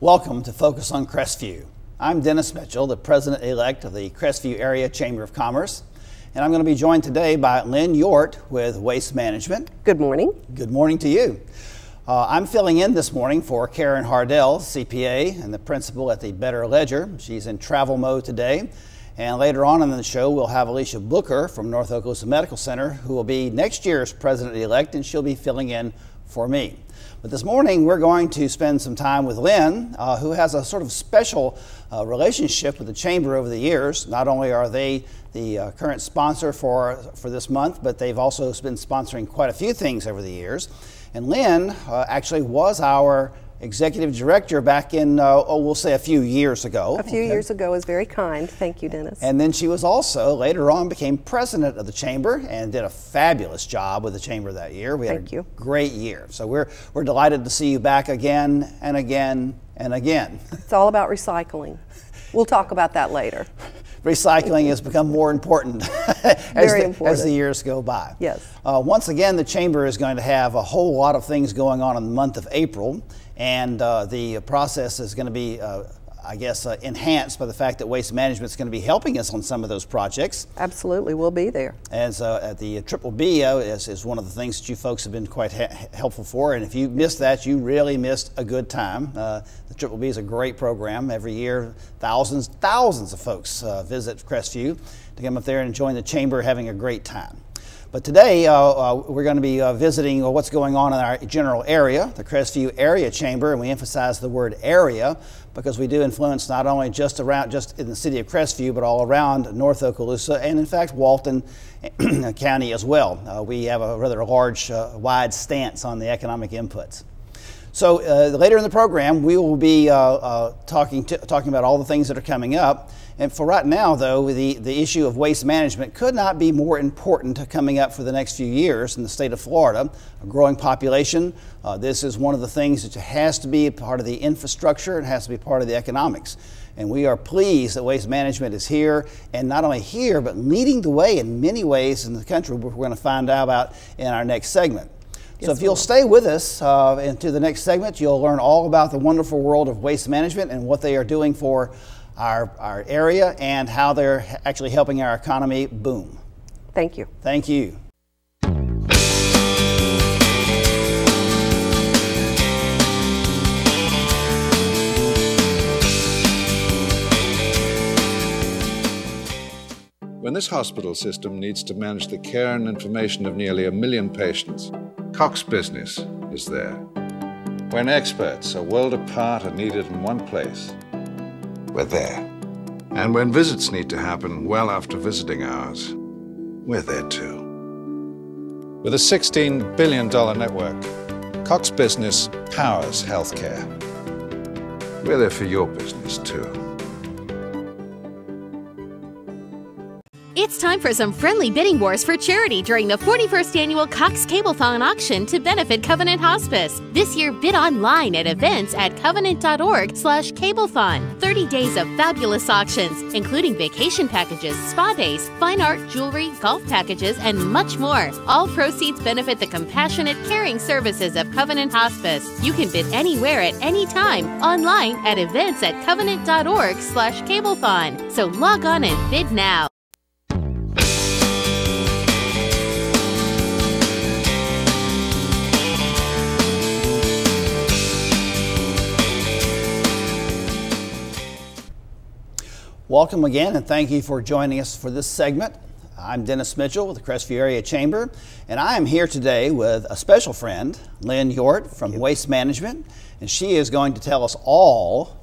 Welcome to Focus on Crestview. I'm Dennis Mitchell, the President-elect of the Crestview Area Chamber of Commerce, and I'm going to be joined today by Lynn Yort with Waste Management. Good morning. Good morning to you. I'm filling in this morning for Karen Hardell, CPA and the principal at the Better Ledger. She's in travel mode today. And later on in the show, we'll have Alicia Booker from North Okaloosa Medical Center, who will be next year's President-elect, and she'll be filling in for me. But this morning, we're going to spend some time with Lynn, who has a sort of special relationship with the Chamber over the years. Not only are they the current sponsor for this month, but they've also been sponsoring quite a few things over the years. And Lynn actually was our executive director back in, we'll say a few years ago. A few years ago is very kind. Thank you, Dennis. And then she was also, later on, became president of the Chamber and did a fabulous job with the Chamber that year. We had a great year. So we're delighted to see you back again and again and again. It's all about recycling. We'll talk about that later. Recycling has become more important as the years go by. Yes. Once again, the Chamber is going to have a whole lot of things going on in the month of April, and the process is going to be, enhanced by the fact that Waste Management is going to be helping us on some of those projects. Absolutely, we'll be there. As the Triple B is one of the things that you folks have been quite helpful for, and if you missed that, you really missed a good time. The Triple B is a great program. Every year, thousands of folks visit Crestview to come up there and join the Chamber, having a great time. But today, we're going to be visiting what's going on in our general area, the Crestview Area Chamber, and we emphasize the word area because we do influence not only just in the city of Crestview, but all around North Okaloosa and, in fact, Walton County as well. We have a rather large, wide stance on the economic inputs. So later in the program, we will be talking about all the things that are coming up. And for right now, though, the issue of waste management could not be more important coming up for the next few years in the state of Florida. A growing population. This is one of the things that has to be a part of the infrastructure. It has to be part of the economics. And we are pleased that Waste Management is here, and not only here, but leading the way in many ways in the country, which we're going to find out about in our next segment. So if you'll stay with us into the next segment, you'll learn all about the wonderful world of waste management and what they are doing for our area and how they're actually helping our economy boom. Thank you. Thank you. When this hospital system needs to manage the care and information of nearly 1 million patients, Cox Business is there. When experts a world apart are needed in one place, we're there. And when visits need to happen well after visiting hours, we're there too. With a $16 billion network, Cox Business powers healthcare. We're there for your business too. It's time for some friendly bidding wars for charity during the 41st annual Cox Cableton auction to benefit Covenant Hospice. This year, bid online at events at covenant.org/cableton. 30 days of fabulous auctions, including vacation packages, spa days, fine art, jewelry, golf packages, and much more. All proceeds benefit the compassionate, caring services of Covenant Hospice. You can bid anywhere at any time online at events at covenant.org/cableton. So log on and bid now. Welcome again, and thank you for joining us for this segment. I'm Dennis Mitchell with the Crestview Area Chamber, and I am here today with a special friend, Lynn Yort from Waste Management, and she is going to tell us all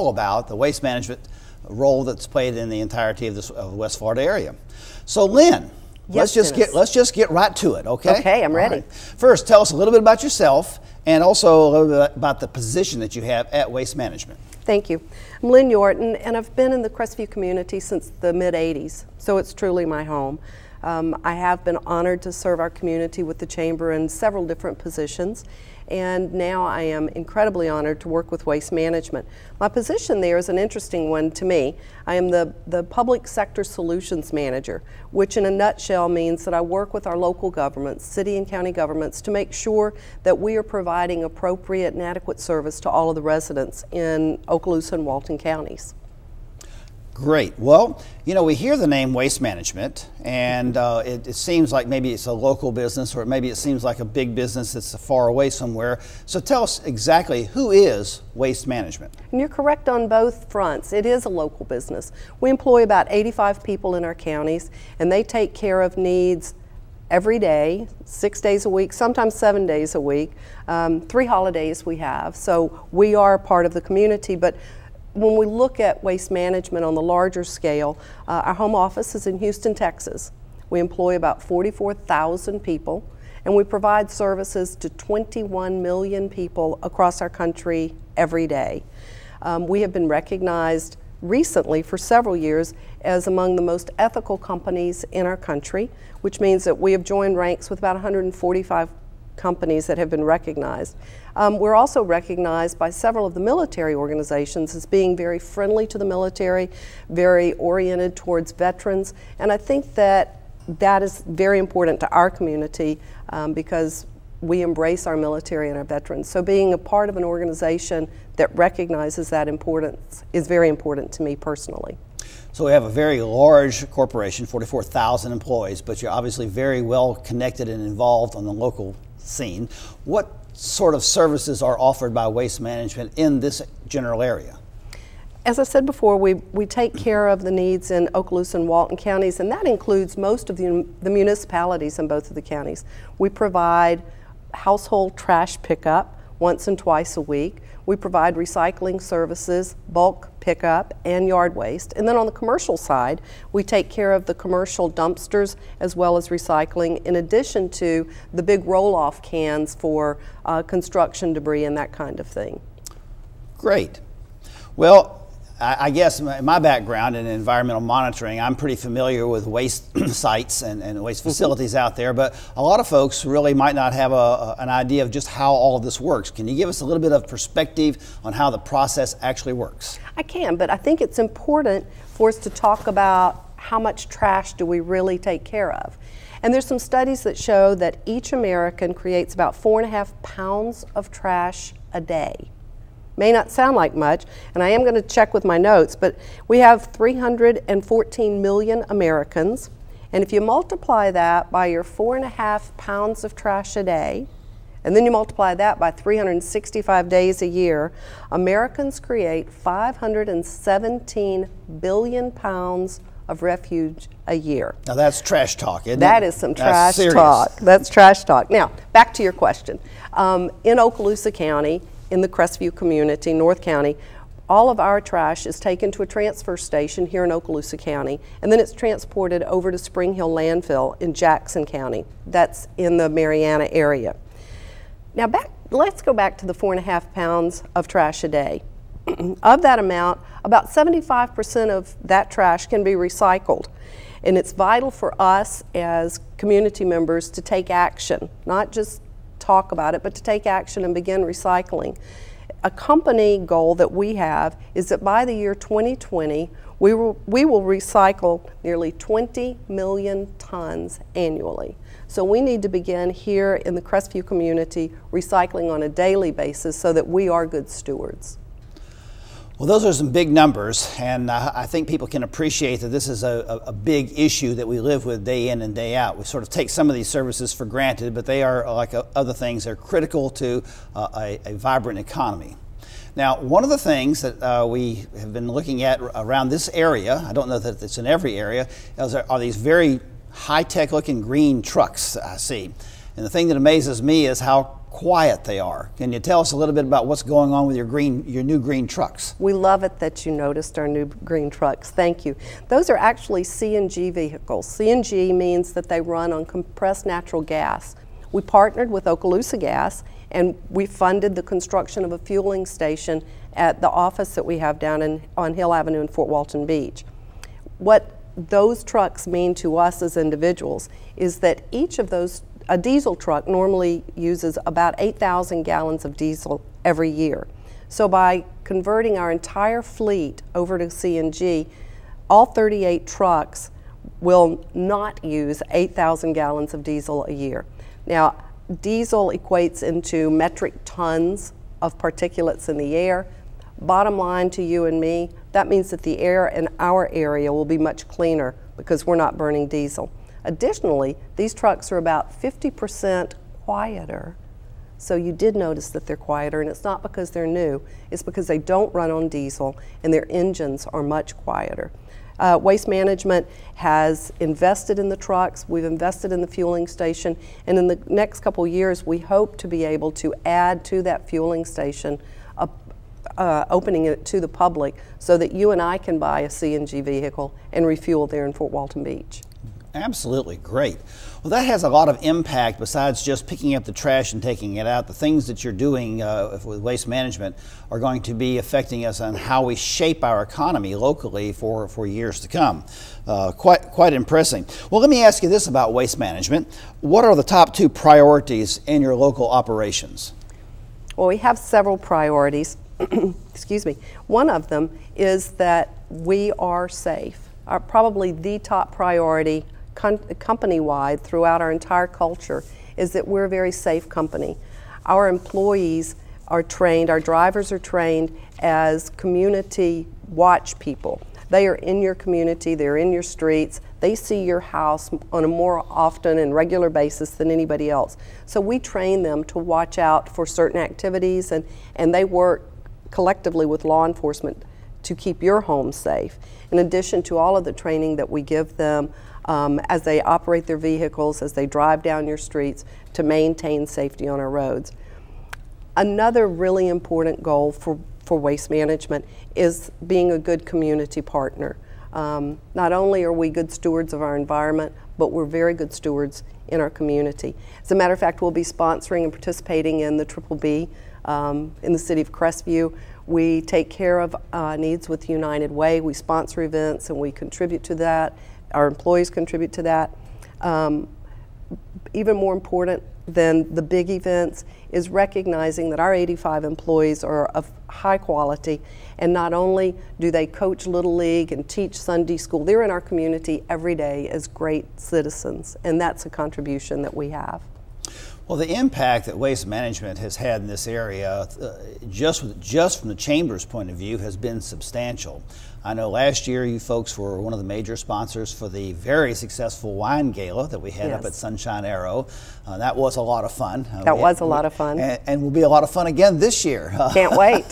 about the waste management role that's played in the entirety of the West Florida area. So, Lynn, let's just get right to it, okay? Okay, I'm ready. Right. First, tell us a little bit about yourself and also a little bit about the position that you have at Waste Management. Thank you. I'm Lynn Yort, and I've been in the Crestview community since the mid-'80s, so it's truly my home. I have been honored to serve our community with the Chamber in several different positions, and now I am incredibly honored to work with Waste Management. My position there is an interesting one to me. I am the Public Sector Solutions Manager, which in a nutshell means that I work with our local governments, city and county governments, to make sure that we are providing appropriate and adequate service to all of the residents in Okaloosa and Walton counties. Great. Well, you know, we hear the name Waste Management, and it seems like maybe it's a local business, or maybe it seems like a big business that's far away somewhere. So tell us exactly, who is Waste Management? And you're correct on both fronts. It is a local business. We employ about 85 people in our counties, and they take care of needs every day, 6 days a week, sometimes 7 days a week. 3 holidays we have, so we are part of the community. But when we look at waste management on the larger scale, our home office is in Houston, Texas. We employ about 44,000 people, and we provide services to 21 million people across our country every day. We have been recognized recently for several years as among the most ethical companies in our country, which means that we have joined ranks with about 145 companies that have been recognized. We're also recognized by several of the military organizations as being very friendly to the military, very oriented towards veterans, and I think that that is very important to our community because we embrace our military and our veterans. So being a part of an organization that recognizes that importance is very important to me personally. So we have a very large corporation, 44,000 employees, but you're obviously very well connected and involved on the local scene. What sort of services are offered by Waste Management in this general area? As I said before, we take care of the needs in Okaloosa and Walton counties, and that includes most of the municipalities in both of the counties. We provide household trash pickup once and twice a week. We provide recycling services, bulk pickup, and yard waste. And then on the commercial side, we take care of the commercial dumpsters as well as recycling, in addition to the big roll-off cans for construction debris and that kind of thing. Great. Well, I guess my background in environmental monitoring, I'm pretty familiar with waste sites and waste facilities out there, but a lot of folks really might not have an idea of just how all of this works. Can you give us a little bit of perspective on how the process actually works? I can, but I think it's important for us to talk about how much trash do we really take care of. And there's some studies that show that each American creates about 4.5 pounds of trash a day. May not sound like much, and I am going to check with my notes, but we have 314 million Americans, and if you multiply that by your 4.5 pounds of trash a day, and then you multiply that by 365 days a year, Americans create 517 billion pounds of refuse a year. Now that's trash talk, isn't it? That is some trash talk. That's trash talk. Now, back to your question. In Okaloosa County, in the Crestview community, North County, all of our trash is taken to a transfer station here in Okaloosa County, and then it's transported over to Spring Hill Landfill in Jackson County. That's in the Mariana area. Now let's go back to the 4.5 pounds of trash a day. Of that amount, about 75% of that trash can be recycled. And it's vital for us as community members to take action, not just talk about it, but to take action and begin recycling. A company goal that we have is that by the year 2020, we will recycle nearly 20 million tons annually. So we need to begin here in the Crestview community recycling on a daily basis so that we are good stewards. Well, those are some big numbers, and I think people can appreciate that this is a big issue that we live with day in and day out. We sort of take some of these services for granted, but they are, like other things, they're critical to a vibrant economy. Now, one of the things that we have been looking at around this area, I don't know that it's in every area, are these very high-tech looking green trucks I see. And the thing that amazes me is how quiet they are. Can you tell us a little bit about what's going on with your new green trucks? We love it that you noticed our new green trucks. Thank you. Those are actually CNG vehicles. CNG means that they run on compressed natural gas. We partnered with Okaloosa Gas, and we funded the construction of a fueling station at the office that we have down on Hill Avenue in Fort Walton Beach. What those trucks mean to us as individuals is that each of those, a diesel truck normally uses about 8,000 gallons of diesel every year. So by converting our entire fleet over to CNG, all 38 trucks will not use 8,000 gallons of diesel a year. Now, diesel equates into metric tons of particulates in the air. Bottom line to you and me, that means that the air in our area will be much cleaner because we're not burning diesel. Additionally, these trucks are about 50% quieter. So you did notice that they're quieter, and it's not because they're new, it's because they don't run on diesel and their engines are much quieter. Waste Management has invested in the trucks, we've invested in the fueling station, and in the next couple years we hope to be able to add to that fueling station, opening it to the public so that you and I can buy a CNG vehicle and refuel there in Fort Walton Beach. Absolutely, great. Well, that has a lot of impact besides just picking up the trash and taking it out. The things that you're doing with Waste Management are going to be affecting us on how we shape our economy locally for years to come. Quite impressive. Well, let me ask you this about Waste Management. What are the top 2 priorities in your local operations? Well, we have several priorities. Excuse me. One of them is that we are safe. Probably the top priority company-wide throughout our entire culture is that we're a very safe company. Our employees are trained, our drivers are trained as community watch people. They are in your community, they're in your streets, they see your house on a more often and regular basis than anybody else. So we train them to watch out for certain activities, and they work collectively with law enforcement to keep your home safe, in addition to all of the training that we give them as they operate their vehicles, as they drive down your streets to maintain safety on our roads. Another really important goal for Waste Management is being a good community partner. Not only are we good stewards of our environment, but we're very good stewards in our community. As a matter of fact, we'll be sponsoring and participating in the Triple B in the city of Crestview. We take care of needs with United Way. We sponsor events and we contribute to that. Our employees contribute to that. Even more important than the big events is recognizing that our 85 employees are of high quality, and not only do they coach Little League and teach Sunday school, they're in our community every day as great citizens, and that's a contribution that we have. Well, the impact that Waste Management has had in this area, just from the Chamber's point of view, has been substantial. I know last year you folks were one of the major sponsors for the very successful wine gala that we had up at Sunshine Arrow. That was a lot of fun. That was a lot of fun. And will be a lot of fun again this year. Can't wait.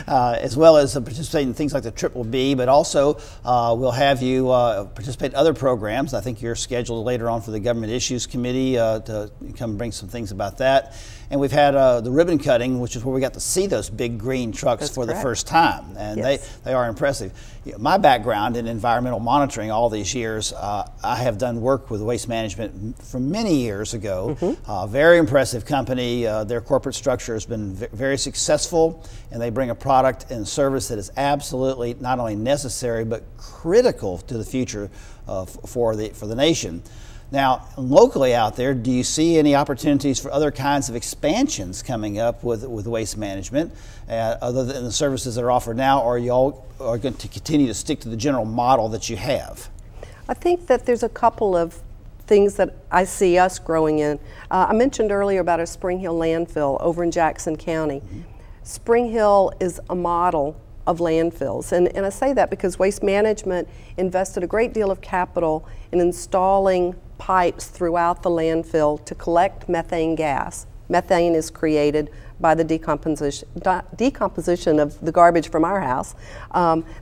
As well as participating in things like the Triple B, but also we'll have you participate in other programs. I think you're scheduled later on for the Government Issues Committee to come bring some things about that. And we've had the ribbon cutting, which is where we got to see those big green trucks for the first time. And they are impressive. You know, my background in environmental monitoring all these years, I have done work with Waste Management from many years ago. Very impressive company. Their corporate structure has been very successful, and they bring a product and service that is absolutely not only necessary but critical to the future for the nation. Now, locally out there, do you see any opportunities for other kinds of expansions coming up with Waste Management, other than the services that are offered now, or are you all going to continue to stick to the general model that you have? I think that there's a couple of things that I see us growing in. I mentioned earlier about a Spring Hill landfill over in Jackson County. Spring Hill is a model of landfills, and I say that because Waste Management invested a great deal of capital in installing pipes throughout the landfill to collect methane gas. Methane is created by the decomposition of the garbage from our house.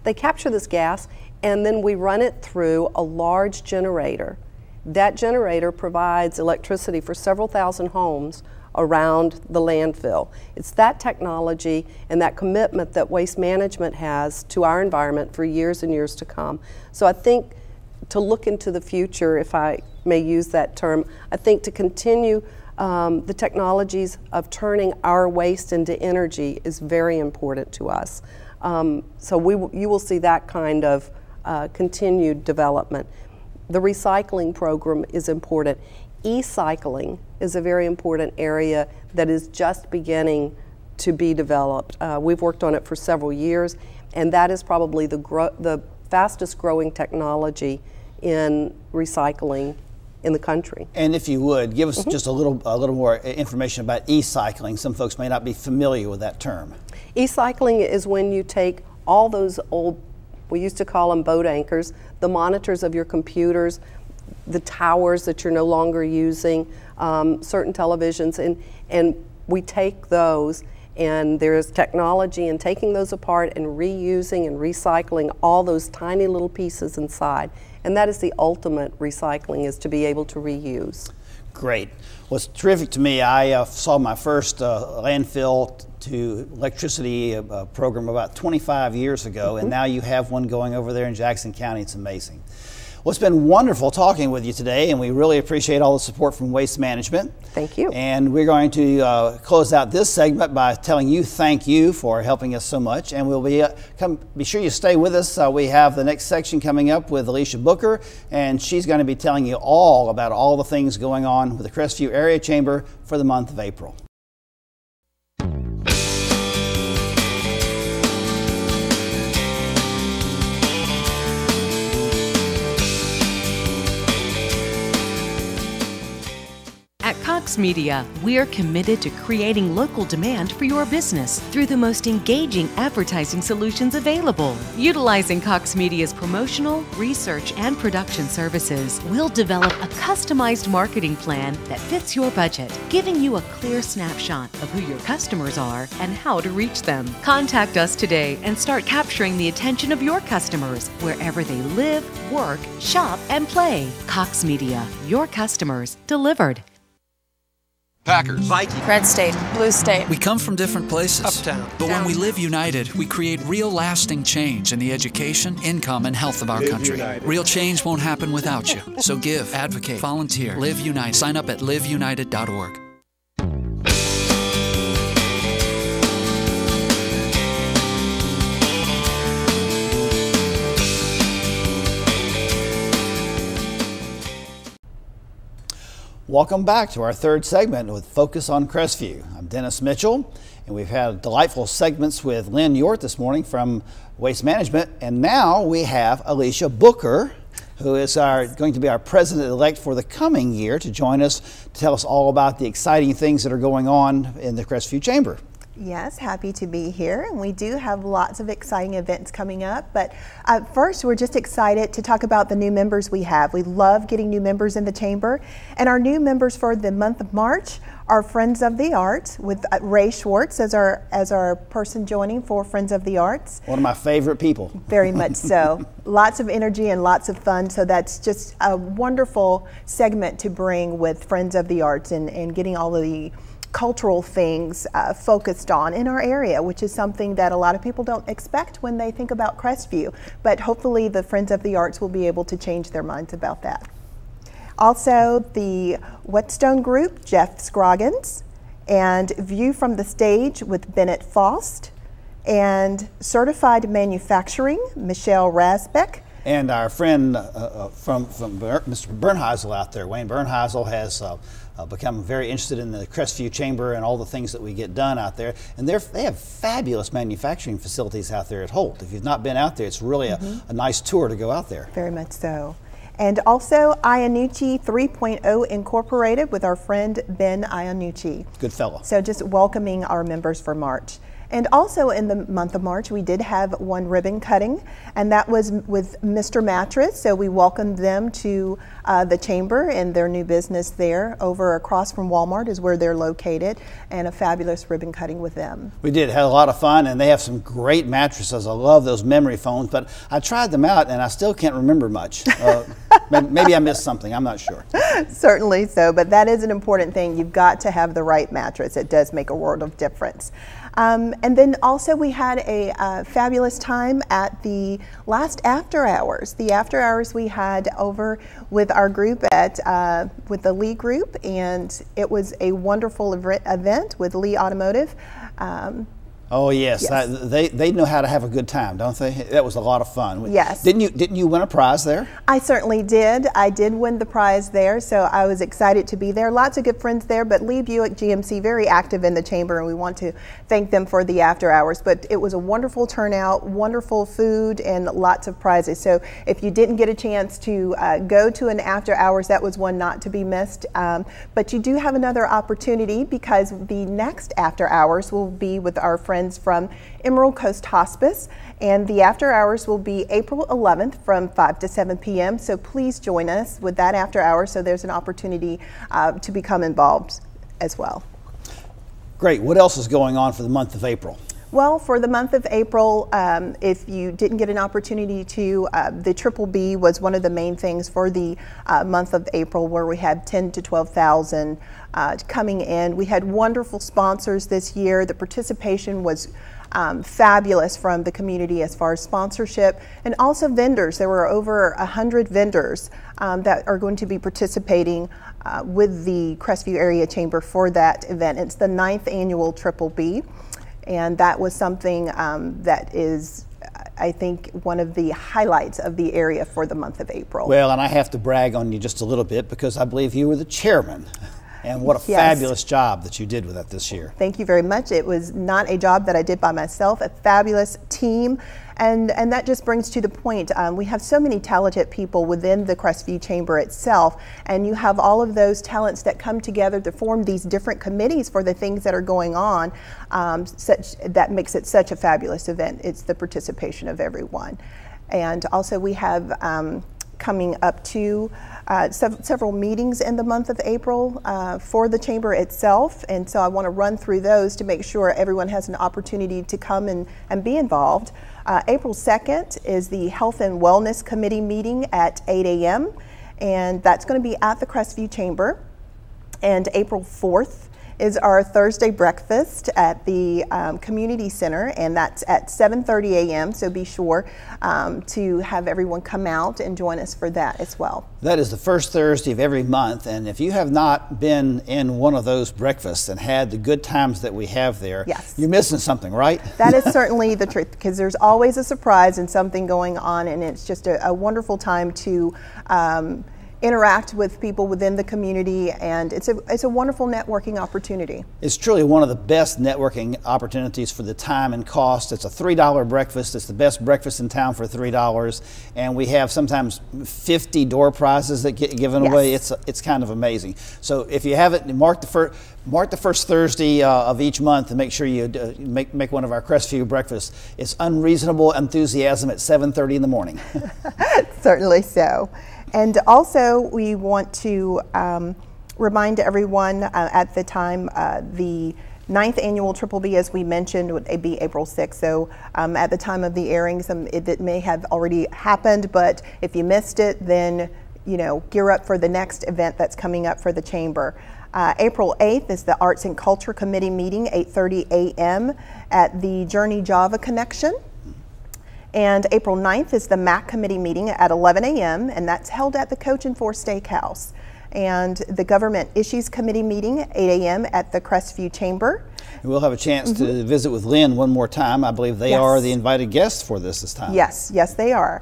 They capture this gas, and then we run it through a large generator. That generator provides electricity for several thousand homes around the landfill. It's that technology and that commitment that Waste Management has to our environment for years and years to come. So I think to look into the future, if I may use that term, I think to continue the technologies of turning our waste into energy is very important to us. So you will see that kind of continued development. The recycling program is important. E-cycling is a very important area that is just beginning to be developed. We've worked on it for several years, and that is probably the fastest growing technology in recycling in the country. And if you would, give us just a little more information about e-cycling. Some folks may not be familiar with that term. E-cycling is when you take all those old, we used to call them boat anchors, the monitors of your computers, the towers that you're no longer using, certain televisions, and we take those, and there's technology in taking those apart and reusing and recycling all those tiny little pieces inside. And that is the ultimate recycling, is to be able to reuse. Great. What's terrific to me, I saw my first landfill to electricity program about 25 years ago, and now you have one going over there in Jackson County. It's amazing. Well, it's been wonderful talking with you today, and we really appreciate all the support from Waste Management. Thank you. And we're going to close out this segment by telling you thank you for helping us so much. And we'll be sure you stay with us. We have the next section coming up with Alicia Booker, and she's going to be telling you all about all the things going on with the Crestview Area Chamber for the month of April. At Cox Media, we are committed to creating local demand for your business through the most engaging advertising solutions available. Utilizing Cox Media's promotional, research, and production services, we'll develop a customized marketing plan that fits your budget, giving you a clear snapshot of who your customers are and how to reach them. Contact us today and start capturing the attention of your customers wherever they live, work, shop, and play. Cox Media, your customers delivered. Packers, Vikings, Red State, Blue State. We come from different places. Uptown. But when we live united, we create real lasting change in the education, income, and health of our country. United. Real change won't happen without you. So give, advocate, volunteer, Live United. Sign up at liveunited.org. Welcome back to our third segment with Focus on Crestview. I'm Dennis Mitchell, and we've had delightful segments with Lynn York this morning from Waste Management, and now we have Alicia Booker, who is going to be our president-elect for the coming year, to join us to tell us all about the exciting things that are going on in the Crestview Chamber. Yes, happy to be here, and we do have lots of exciting events coming up, but first we're just excited to talk about the new members we have. We love getting new members in the Chamber, and our new members for the month of March are Friends of the Arts, with Ray Schwartz as our person joining for Friends of the Arts. One of my favorite people. Very much so. Lots of energy and lots of fun, so that's just a wonderful segment to bring with Friends of the Arts and getting all of the cultural things focused on in our area, which is something that a lot of people don't expect when they think about Crestview, but hopefully the Friends of the Arts will be able to change their minds about that. Also, the Whetstone Group, Jeff Scroggins, and View from the Stage with Bennett Faust, and Certified Manufacturing, Michelle Rasbeck. And our friend from Mr. Bernheisel out there, Wayne Bernheisel, has become very interested in the Crestview Chamber and all the things that we get done out there. And they have fabulous manufacturing facilities out there at Holt. If you've not been out there, it's really a nice tour to go out there. Very much so. And also Iannucci 3.0 Incorporated with our friend Ben Iannucci. Good fellow. So just welcoming our members for March. And also in the month of March, we did have one ribbon cutting, and that was with Mr. Mattress. So we welcomed them to the Chamber and their new business there over across from Walmart is where they're located, and a fabulous ribbon cutting with them. We did, had a lot of fun, and they have some great mattresses. I love those memory foams, but I tried them out and I still can't remember much. Maybe I missed something, I'm not sure. Certainly so, but that is an important thing. You've got to have the right mattress. It does make a world of difference. And then also we had a fabulous time at the last after hours. The after hours we had over with our group with the Lee Group, and it was a wonderful event with Lee Automotive. Oh yes, Yes. They know how to have a good time, don't they? That was a lot of fun. Yes. Didn't you win a prize there? I certainly did. I did win the prize there, so I was excited to be there. Lots of good friends there, but Lee Buick GMC very active in the chamber, and we want to thank them for the after hours. But it was a wonderful turnout, wonderful food, and lots of prizes. So if you didn't get a chance to go to an after hours, that was one not to be missed. But you do have another opportunity, because the next after hours will be with our friends from Emerald Coast Hospice, and the after hours will be April 11th from 5 to 7 p.m. So please join us with that after hours, so there's an opportunity to become involved as well. Great. What else is going on for the month of April? Well, for the month of April, if you didn't get an opportunity to, the Triple B was one of the main things for the month of April, where we had 10 to 12,000 coming in. We had wonderful sponsors this year. The participation was fabulous from the community as far as sponsorship, and also vendors. There were over 100 vendors that are going to be participating with the Crestview Area Chamber for that event. It's the 9th annual Triple B. And that was something that is, I think, one of the highlights of the area for the month of April. Well, and I have to brag on you just a little bit, because I believe you were the chairman. And what a Yes. fabulous job that you did with that this year. Thank you very much. It was not a job that I did by myself, a fabulous team. And that just brings to the point, we have so many talented people within the Crestview Chamber itself, and you have all of those talents that come together to form these different committees for the things that are going on, that makes it such a fabulous event. It's the participation of everyone. And also we have coming up to several meetings in the month of April for the chamber itself, and so I want to run through those to make sure everyone has an opportunity to come and be involved. April 2nd is the Health and Wellness Committee meeting at 8 a.m. and that's going to be at the Crestview Chamber. And April 4th is our Thursday breakfast at the Community Center, and that's at 7:30 a.m. So be sure to have everyone come out and join us for that as well. That is the first Thursday of every month, and if you have not been in one of those breakfasts and had the good times that we have there, Yes. you're missing something, right? That is certainly the truth, because there's always a surprise and something going on, and it's just a wonderful time to interact with people within the community, and it's a wonderful networking opportunity. It's truly one of the best networking opportunities for the time and cost. It's a $3 breakfast. It's the best breakfast in town for $3, and we have sometimes 50 door prizes that get given away. Yes. It's kind of amazing. So if you haven't, mark the first Thursday of each month and make sure you make one of our Crestview breakfasts. It's unreasonable enthusiasm at 7:30 in the morning. Certainly so. And also we want to remind everyone at the time the 9th annual Triple B, as we mentioned, would be April 6th. So at the time of the airings, it may have already happened, but if you missed it, then gear up for the next event that's coming up for the chamber. April 8th is the Arts and Culture Committee meeting, 8:30 a.m. at the Journey Java Connection. And April 9th is the MAC committee meeting at 11 a.m. and that's held at the Coach and Four Steakhouse. And the Government Issues Committee meeting at 8 a.m. at the Crestview Chamber. We'll have a chance to visit with Lynn one more time. I believe they are the invited guests for this time. Yes, yes they are.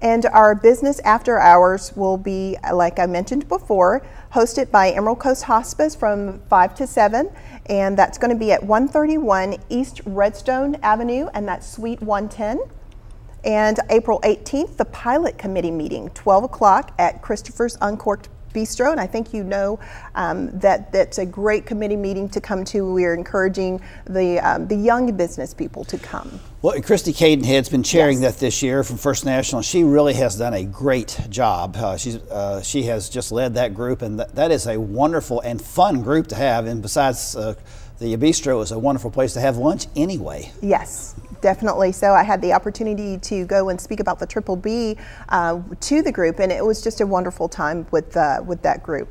And our business after hours will be, like I mentioned before, hosted by Emerald Coast Hospice from 5 to 7. And that's going to be at 131 East Redstone Avenue, and that's Suite 110. And April 18th, the Pilot Committee meeting, 12 o'clock at Christopher's Uncorked Bistro. And I think that's a great committee meeting to come to. We are encouraging the young business people to come. Well, Christy Cadenhead's been chairing that this year from First National. She really has done a great job. She has just led that group, and that is a wonderful and fun group to have. And besides, the bistro is a wonderful place to have lunch anyway. Yes, definitely. So I had the opportunity to go and speak about the Triple B to the group, and it was just a wonderful time with that group.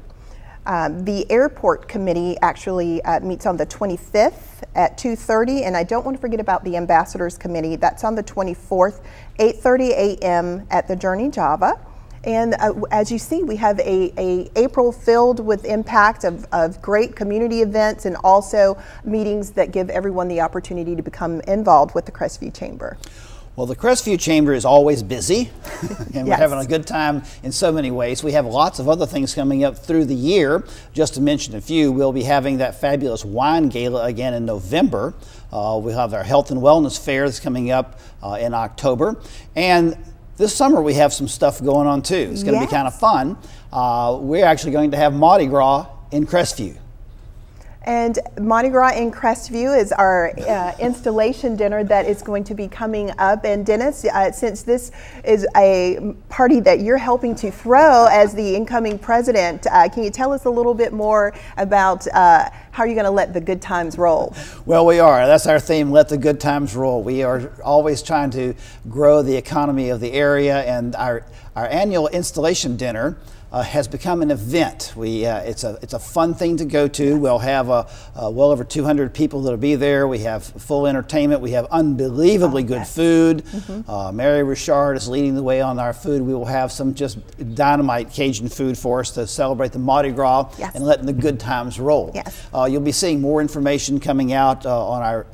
The Airport Committee actually meets on the 25th at 2:30, and I don't want to forget about the Ambassadors Committee. That's on the 24th, 8:30 a.m. at the Journey Java. And as you see, we have a April filled with impact of great community events and also meetings that give everyone the opportunity to become involved with the Crestview Chamber. Well, the Crestview Chamber is always busy, and we're Yes. having a good time in so many ways. We have lots of other things coming up through the year. Just to mention a few, we'll be having that fabulous wine gala again in November. We'll have our health and wellness fair that's coming up in October. And this summer we have some stuff going on too. It's going to be kind of fun. We're actually going to have Mardi Gras in Crestview. And Mardi Gras in Crestview is our installation dinner that is going to be coming up. And Dennis, since this is a party that you're helping to throw as the incoming president, can you tell us a little bit more about how you're going to let the good times roll? Well, we are. That's our theme, let the good times roll. We are always trying to grow the economy of the area, and our annual installation dinner has become an event. It's a fun thing to go to. We'll have well over 200 people that'll be there. We have full entertainment. We have unbelievably good food. Mary Richard is leading the way on our food. We will have some just dynamite Cajun food for us to celebrate the Mardi Gras and letting the good times roll. You'll be seeing more information coming out on our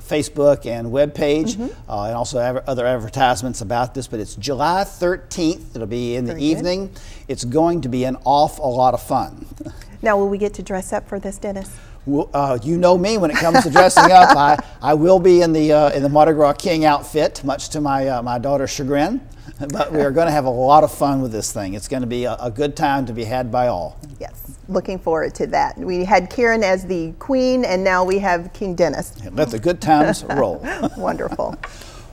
Facebook and web page, and also other advertisements about this. But it's July 13th. It'll be in the evening. It's going to be an awful lot of fun. Now, will we get to dress up for this, Dennis? Well, you know me when it comes to dressing up. I will be in the Mardi Gras King outfit, much to my daughter's chagrin. But we are going to have a lot of fun with this thing. It's going to be a good time to be had by all. Yes, looking forward to that. We had Karen as the queen, and now we have King Dennis. Let the good times roll. Wonderful.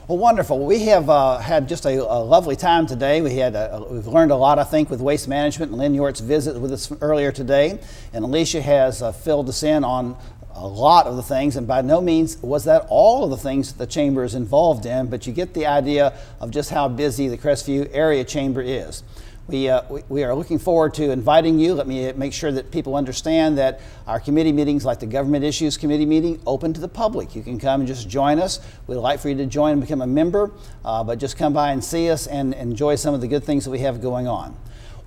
Well, wonderful. We have had just a lovely time today. We've learned a lot, I think, with waste management. And Lynn Yort's visit with us earlier today, and Alicia has filled us in on a lot of the things. And by no means was that all of the things that the chamber is involved in, but you get the idea of just how busy the Crestview Area Chamber is. We are looking forward to inviting you. Let me make sure that people understand that our committee meetings, like the Government Issues Committee meeting, open to the public. You can come and just join us. We'd like for you to join and become a member, but just come by and see us and enjoy some of the good things that we have going on.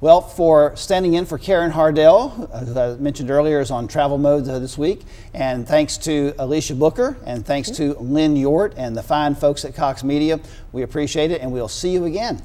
Well, for standing in for Karen Hardell, who I mentioned earlier is on travel mode this week, and thanks to Alicia Booker, and thanks to Lynn Yort and the fine folks at Cox Media, we appreciate it, and we'll see you again.